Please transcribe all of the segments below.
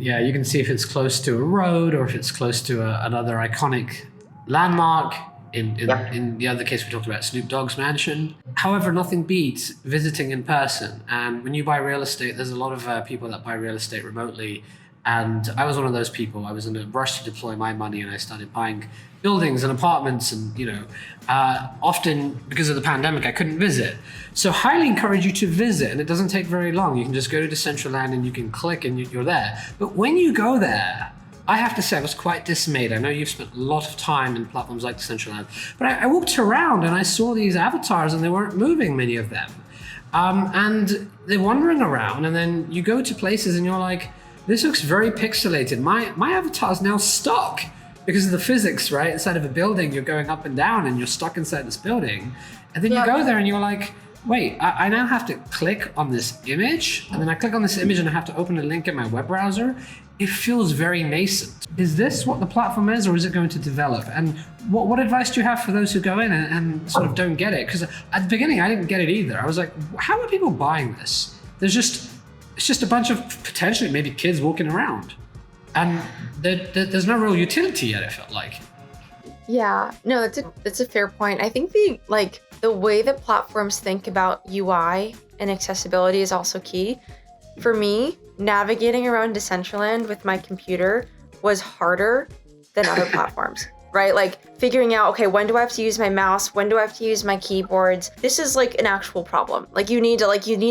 Yeah, you can see if it's close to a road or if it's close to another iconic landmark. In the other case, we talked about Snoop Dogg's mansion. However, nothing beats visiting in person. And when you buy real estate, there's a lot of people that buy real estate remotely. And I was one of those people. I was in a rush to deploy my money, and I started buying buildings and apartments. And, often because of the pandemic, I couldn't visit. So highly encourage you to visit, and it doesn't take very long. You can just go to Decentraland and you can click and you're there. But when you go there, I have to say, I was quite dismayed. I know you've spent a lot of time in platforms like Decentraland, but I walked around and I saw these avatars and they weren't moving, many of them. And they're wandering around, and then you go to places and you're like, this looks very pixelated. My avatar is now stuck because of the physics, right? Inside of a building, you're going up and down and you're stuck inside this building. And then you go there and you're like, wait, I now have to click on this image, and then I click on this image and I have to open a link in my web browser. It feels very nascent. Is this what the platform is, or is it going to develop? And what advice do you have for those who go in and sort of don't get it? Because at the beginning, I didn't get it either. I was like, how are people buying this? It's just a bunch of potentially maybe kids walking around. And there's no real utility yet, it felt like. Yeah, no, that's a fair point. I think the way that platforms think about UI and accessibility is also key. For me, navigating around Decentraland with my computer was harder than other platforms, right? Like figuring out, okay, when do I have to use my mouse? When do I have to use my keyboards? This is like an actual problem. Like you need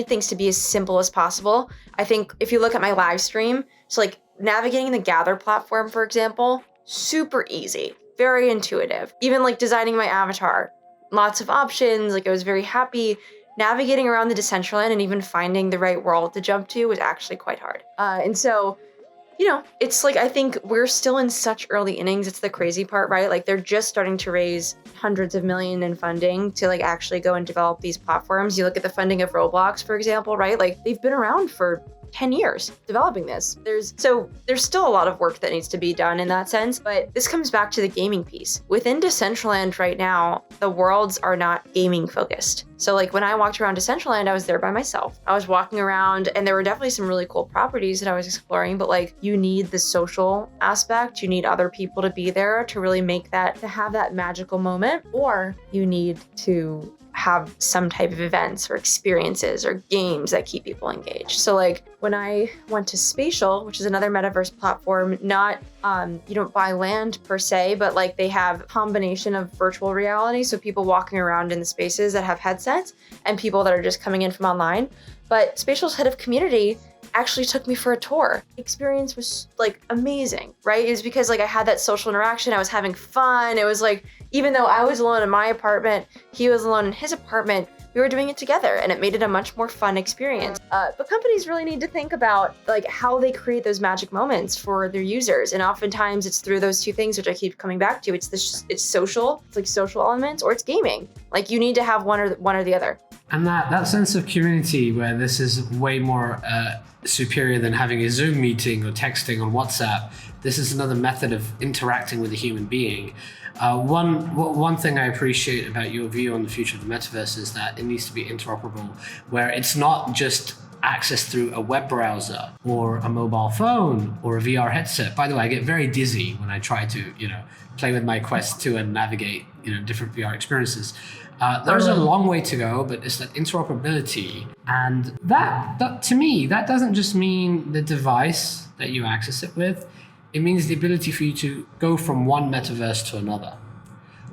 things to be as simple as possible. I think if you look at my live stream, so like navigating the Gather platform, for example, super easy, very intuitive. Even like designing my avatar, lots of options. Like I was very happy. Navigating around the Decentraland and even finding the right world to jump to was actually quite hard. And so, it's like, I think we're still in such early innings. It's the crazy part, right? Like they're just starting to raise hundreds of millions in funding to like actually go and develop these platforms. You look at the funding of Roblox, for example, right? Like they've been around for 10 years developing this. There's still a lot of work that needs to be done in that sense, but this comes back to the gaming piece. Within Decentraland right now, the worlds are not gaming focused. So like when I walked around Decentraland, I was there by myself. I was walking around and there were definitely some really cool properties that I was exploring, but like you need the social aspect. You need other people to be there to really to have that magical moment, or you need to have some type of events or experiences or games that keep people engaged. So like when I went to Spatial, which is another metaverse platform, not, you don't buy land per se, but like they have a combination of virtual reality. So people walking around in the spaces that have headsets and people that are just coming in from online. But Spatial's head of community actually took me for a tour. The experience was like amazing, right? It was because like I had that social interaction. I was having fun. It was like, even though I was alone in my apartment, he was alone in his apartment, we were doing it together, and it made it a much more fun experience. But companies really need to think about like how they create those magic moments for their users. And oftentimes it's through those two things, which I keep coming back to. It's social, it's like social elements, or it's gaming. Like you need to have one or the other. And that sense of community where this is way more superior than having a Zoom meeting or texting on WhatsApp. This is another method of interacting with a human being. One thing I appreciate about your view on the future of the metaverse is that it needs to be interoperable, where it's not just access through a web browser or a mobile phone or a VR headset. By the way, I get very dizzy when I try to, play with my Quest 2 and navigate, different VR experiences. There's a long way to go, but it's that interoperability. And that to me, that doesn't just mean the device that you access it with. It means the ability for you to go from one metaverse to another.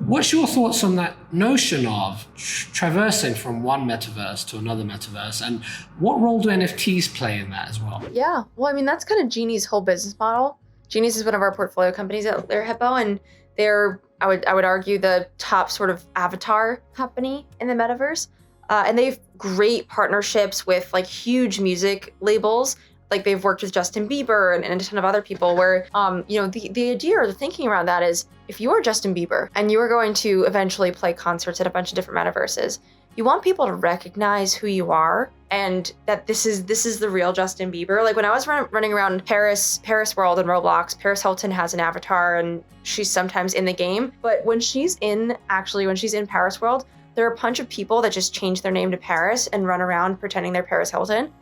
What's your thoughts on that notion of traversing from one metaverse to another metaverse? And what role do NFTs play in that as well? Yeah, well, I mean, that's kind of Genie's whole business model. Genie's is one of our portfolio companies at Lerer Hippeau, and they're, I would argue, the top sort of avatar company in the metaverse. And they have great partnerships with like huge music labels. Like they've worked with Justin Bieber and a ton of other people where, the idea or the thinking around that is if you are Justin Bieber and you are going to eventually play concerts at a bunch of different metaverses, you want people to recognize who you are and that this is the real Justin Bieber. Like when I was running around Paris World and Roblox, Paris Hilton has an avatar and she's sometimes in the game. But when she's in Paris World, there are a bunch of people that just change their name to Paris and run around pretending they're Paris Hilton.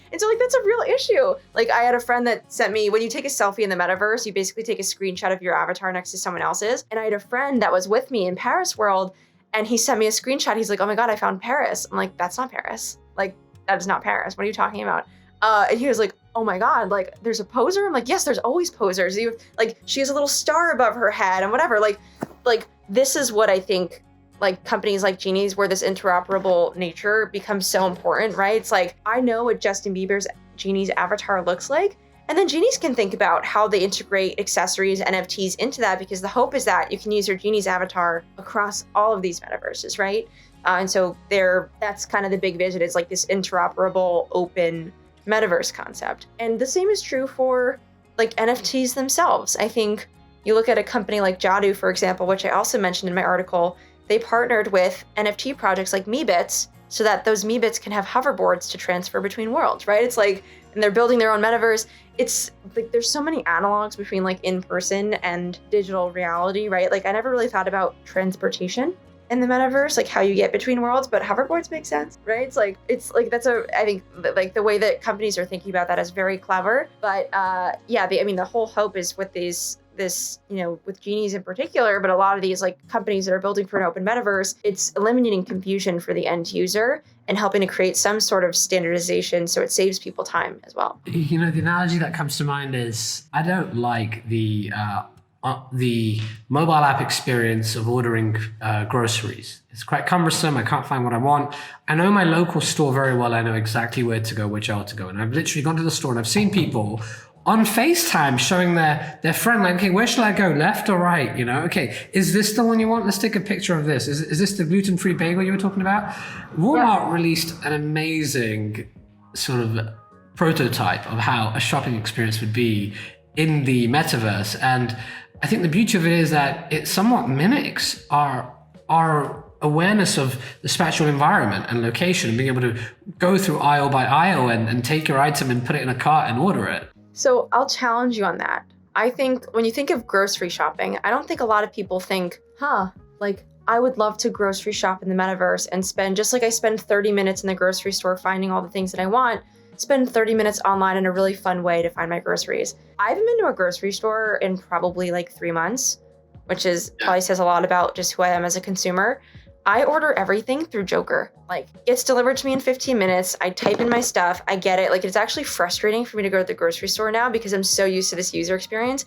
And so like, that's a real issue. Like I had a friend that sent me, when you take a selfie in the metaverse, you basically take a screenshot of your avatar next to someone else's. And I had a friend that was with me in Paris World, and he sent me a screenshot. He's like, oh my God, I found Paris. I'm like, that's not Paris. Like, that is not Paris. What are you talking about? And he was like, oh my God, like there's a poser? I'm like, yes, there's always posers. Like she has a little star above her head and whatever. Like this is what I think like companies like Genie's, where this interoperable nature becomes so important, right? It's like, I know what Justin Bieber's Genie's avatar looks like. And then Genies can think about how they integrate accessories, NFTs into that, because the hope is that you can use your Genie's avatar across all of these metaverses, right? And so that's kind of the big vision, is like this interoperable, open metaverse concept. And the same is true for like NFTs themselves. I think you look at a company like Jadu, for example, which I also mentioned in my article. They partnered with NFT projects like Meebits so that those Meebits can have hoverboards to transfer between worlds, right? It's like, and they're building their own metaverse. It's like, there's so many analogs between like in-person and digital reality, right? Like I never really thought about transportation in the metaverse, like how you get between worlds, but hoverboards make sense, right? It's like I think like the way that companies are thinking about that is very clever. But the whole hope is with this, with Genies in particular, but a lot of these like companies that are building for an open metaverse, it's eliminating confusion for the end user and helping to create some sort of standardization so it saves people time as well. The analogy that comes to mind is, I don't like the mobile app experience of ordering groceries. It's quite cumbersome. I can't find what I want. I know my local store very well. I know exactly where to go, which aisle to go. And I've literally gone to the store and I've seen people on FaceTime showing their friend, like, okay, where shall I go? Left or right? Okay, is this the one you want? Let's take a picture of this. Is this the gluten-free bagel you were talking about? Walmart released an amazing sort of prototype of how a shopping experience would be in the metaverse. And I think the beauty of it is that it somewhat mimics our awareness of the spatial environment and location, and being able to go through aisle by aisle and take your item and put it in a cart and order it. So I'll challenge you on that. I think when you think of grocery shopping, I don't think a lot of people think, like I would love to grocery shop in the metaverse and spend, just like I spend 30 minutes in the grocery store finding all the things that I want, spend 30 minutes online in a really fun way to find my groceries. I haven't been to a grocery store in probably like 3 months, which probably says a lot about just who I am as a consumer. I order everything through Joker. Like, it's delivered to me in 15 minutes. I type in my stuff. I get it. Like, it's actually frustrating for me to go to the grocery store now because I'm so used to this user experience.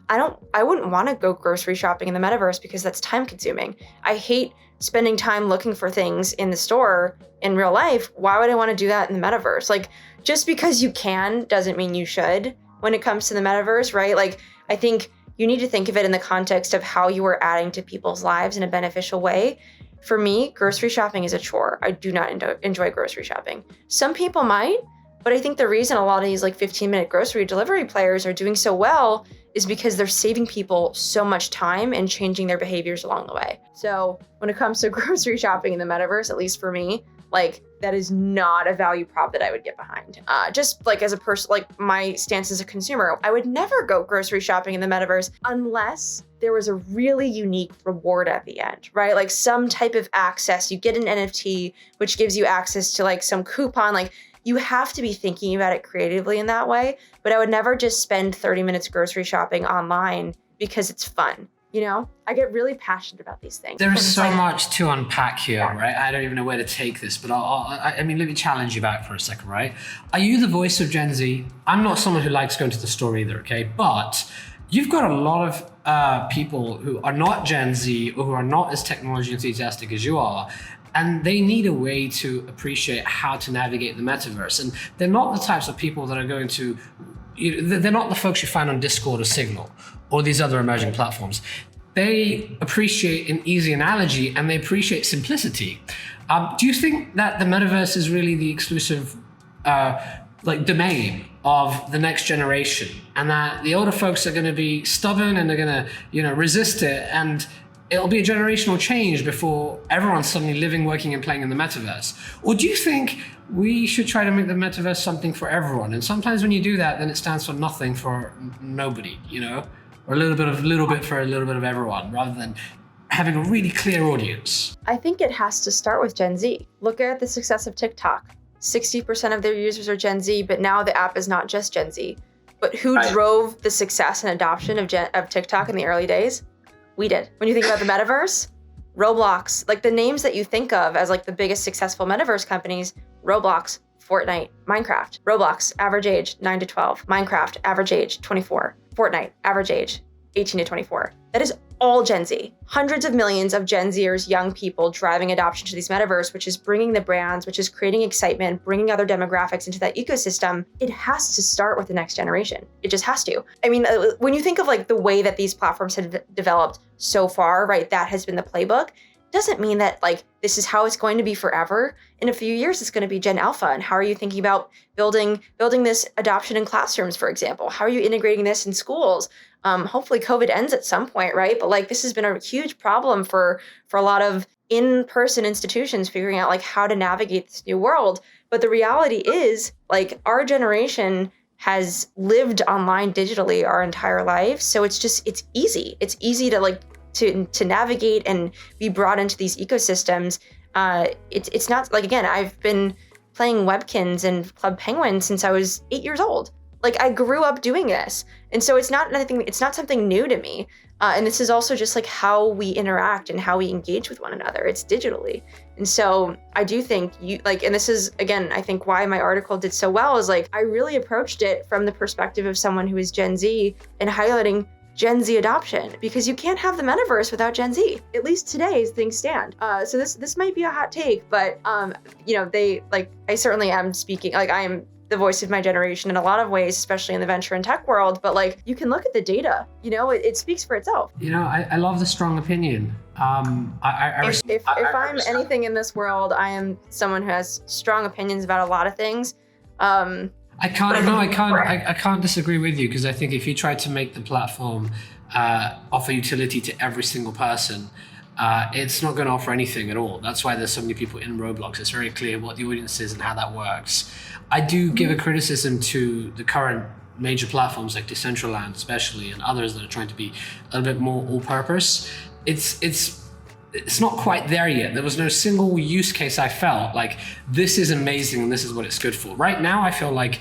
I wouldn't want to go grocery shopping in the metaverse because that's time consuming. I hate spending time looking for things in the store in real life. Why would I want to do that in the metaverse? Like, just because you can doesn't mean you should when it comes to the metaverse, right? Like, I think you need to think of it in the context of how you are adding to people's lives in a beneficial way. For me, grocery shopping is a chore. I do not enjoy grocery shopping. Some people might, but I think the reason a lot of these like 15-minute grocery delivery players are doing so well is because they're saving people so much time and changing their behaviors along the way. So when it comes to grocery shopping in the metaverse, at least for me, like that is not a value prop that I would get behind. Just like as a person, like my stance as a consumer, I would never go grocery shopping in the metaverse unless there was a really unique reward at the end, right? Like some type of access. You get an NFT, which gives you access to like some coupon. Like you have to be thinking about it creatively in that way. But I would never just spend 30 minutes grocery shopppping online because it's fun. I get really passionate about these things. There is so much to unpack here, right? I don't even know where to take this, but let me challenge you back for a second, right? Are you the voice of Gen Z? I'm not someone who likes going to the store either, okay? But you've got a lot of people who are not Gen Z or who are not as technology enthusiastic as you are, and they need a way to appreciate how to navigate the metaverse. And they're not the types of people that are going to, they're not the folks you find on Discord or Signal or these other emerging platforms. They appreciate an easy analogy and they appreciate simplicity. Do you think that the metaverse is really the exclusive domain of the next generation, and that the older folks are going to be stubborn and they're going to resist it, and it'll be a generational change before everyone's suddenly living, working, and playing in the metaverse? Or do you think we should try to make the metaverse something for everyone? And sometimes when you do that, then it stands for nothing for nobody, or a little bit for a little bit of everyone, rather than having a really clear audience? I think it has to start with Gen Z. Look at the success of TikTok. 60% of their users are Gen Z, but now the app is not just Gen Z. But who drove the success and adoption of TikTok in the early days? We did. When you think about the metaverse, Roblox, like the names that you think of as like the biggest successful metaverse companies, Roblox, Fortnite, Minecraft. Roblox, average age 9 to 12. Minecraft, average age 24. Fortnite, average age 18 to 24. That is all Gen Z. Hundreds of millions of Gen Zers, young people driving adoption to these metaverse, which is bringing the brands, which is creating excitement, bringing other demographics into that ecosystem. It has to start with the next generation. It just has to. I mean, when you think of like the way that these platforms have developed so far, right, that has been the playbook. Doesn't mean that like this is how it's going to be forever. In a few years, it's going to be Gen Alpha. And how are you thinking about building this adoption in classrooms, for example? How are you integrating this in schools? Hopefully COVID ends at some point, right? But like this has been a huge problem for a lot of in-person institutions figuring out like how to navigate this new world. But the reality is like our generation has lived online digitally our entire life. So it's easy. It's easy to like to navigate and be brought into these ecosystems. It's not like, again, I've been playing Webkins and Club Penguin since I was 8 years old. Like I grew up doing this. And so it's not something new to me. And this is also just like how we interact and how we engage with one another. It's digitally. And so I do think and this is, again, I think why my article did so well is like, I really approached it from the perspective of someone who is Gen Z and highlighting Gen Z adoption, because you can't have the metaverse without Gen Z, at least today as things stand. So this might be a hot take, but I certainly am speaking, like I am the voice of my generation in a lot of ways, especially in the venture and tech world, but like you can look at the data, it speaks for itself. I love the strong opinion. If I'm anything in this world, I am someone who has strong opinions about a lot of things. I can't disagree with you, because I think if you try to make the platform offer utility to every single person, it's not going to offer anything at all. That's why there's so many people in Roblox. It's very clear what the audience is and how that works. I do give a criticism to the current major platforms like Decentraland especially, and others that are trying to be a little bit more all-purpose. It's not quite there yet. There was no single use case I felt like this is amazing and this is what it's good for. Right now, I feel like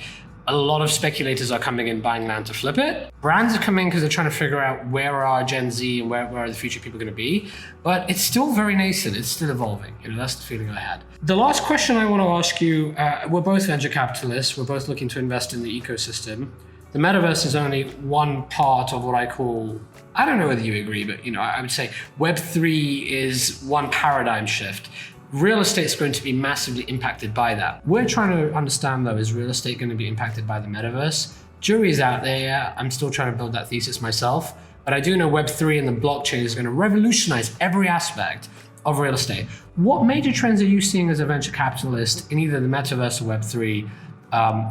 a lot of speculators are coming in buying land to flip it. Brands are coming because they're trying to figure out where are Gen Z and where are the future people going to be. But it's still very nascent. It's still evolving. That's the feeling I had. The last question I want to ask you, we're both venture capitalists. We're both looking to invest in the ecosystem. The metaverse is only one part of what I call, I don't know whether you agree, but I would say Web3 is one paradigm shift. Real estate is going to be massively impacted by that. We're trying to understand though, is real estate going to be impacted by the metaverse? Jury's out there. I'm still trying to build that thesis myself, but I do know Web3 and the blockchain is going to revolutionize every aspect of real estate. What major trends are you seeing as a venture capitalist in either the metaverse or Web3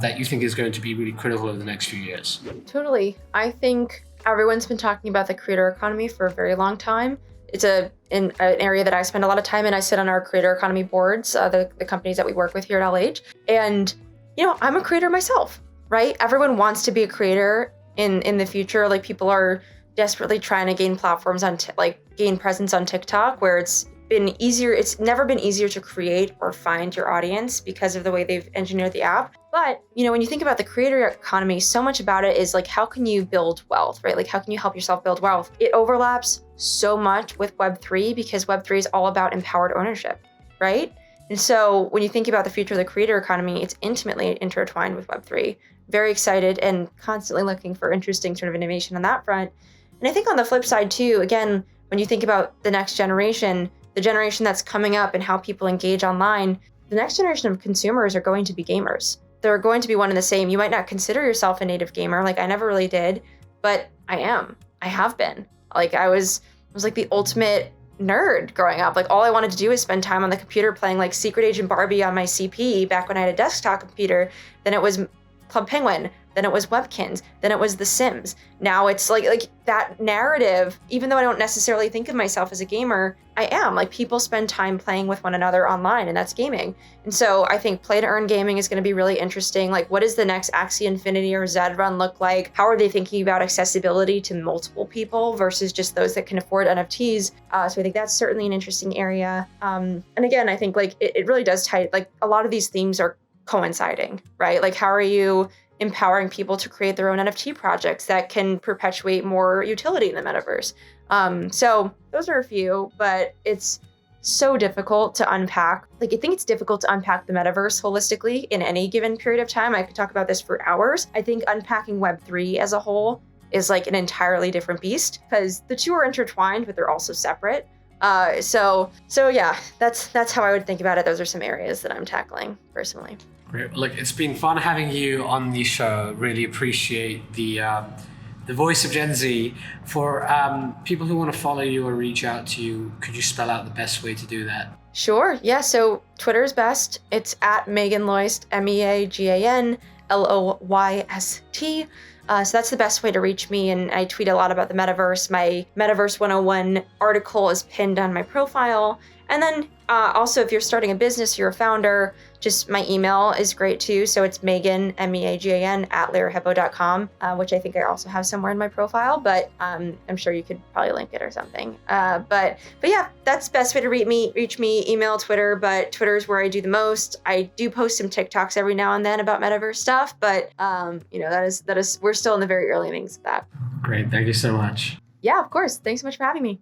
that you think is going to be really critical over the next few years? Totally. I think everyone's been talking about the creator economy for a very long time. It's an area that I spend a lot of time in. I sit on our creator economy boards, the companies that we work with here at LH. And, I'm a creator myself, right? Everyone wants to be a creator in the future. Like people are desperately trying to gain platforms gain presence on TikTok, where it's been easier. It's never been easier to create or find your audience because of the way they've engineered the app. But, when you think about the creator economy, so much about it is like, how can you build wealth, right? Like, how can you help yourself build wealth? It overlaps so much with Web3 because Web3 is all about empowered ownership, right? And so when you think about the future of the creator economy, it's intimately intertwined with Web3. Very excited and constantly looking for interesting sort of innovation on that front. And I think on the flip side too, again, when you think about the next generation, the generation that's coming up and how people engage online, the next generation of consumers are going to be gamers. They're going to be one and the same. You might not consider yourself a native gamer. Like I never really did, but I am. I have been. Like I was like the ultimate nerd growing up. Like all I wanted to do was spend time on the computer playing like Secret Agent Barbie on my CP back when I had a desktop computer. Then it was Club Penguin, then it was Webkins, then it was The Sims. Now it's like that narrative, even though I don't necessarily think of myself as a gamer, I am. Like, people spend time playing with one another online, and that's gaming. And so I think play to earn gaming is going to be really interesting. Like, what does the next Axie Infinity or Zed Run look like? How are they thinking about accessibility to multiple people versus just those that can afford NFTs? So I think that's certainly an interesting area. And again, I think like it really does tie, like a lot of these themes are coinciding, right? Like, how are you empowering people to create their own NFT projects that can perpetuate more utility in the metaverse? So those are a few, but it's so difficult to unpack. Like, I think it's difficult to unpack the metaverse holistically in any given period of time. I could talk about this for hours. I think unpacking Web3 as a whole is like an entirely different beast, because the two are intertwined, but they're also separate. So yeah, that's how I would think about it. Those are some areas that I'm tackling personally. Great. Look, it's been fun having you on the show. Really appreciate the voice of Gen Z. For people who want to follow you or reach out to you, could you spell out the best way to do that? Sure. Yeah. So Twitter is best. It's at Meagan Loyst, Meagan Loyst. So that's the best way to reach me. And I tweet a lot about the metaverse. My Metaverse 101 article is pinned on my profile. And then also, if you're starting a business, you're a founder, just my email is great too. So it's Meagan, Meagan, at lererhippeau.com, which I think I also have somewhere in my profile, but I'm sure you could probably link it or something. But yeah, that's the best way to reach me, email, Twitter, but Twitter is where I do the most. I do post some TikToks every now and then about metaverse stuff, but that is we're still in the very early innings of that. Great. Thank you so much. Yeah, of course. Thanks so much for having me.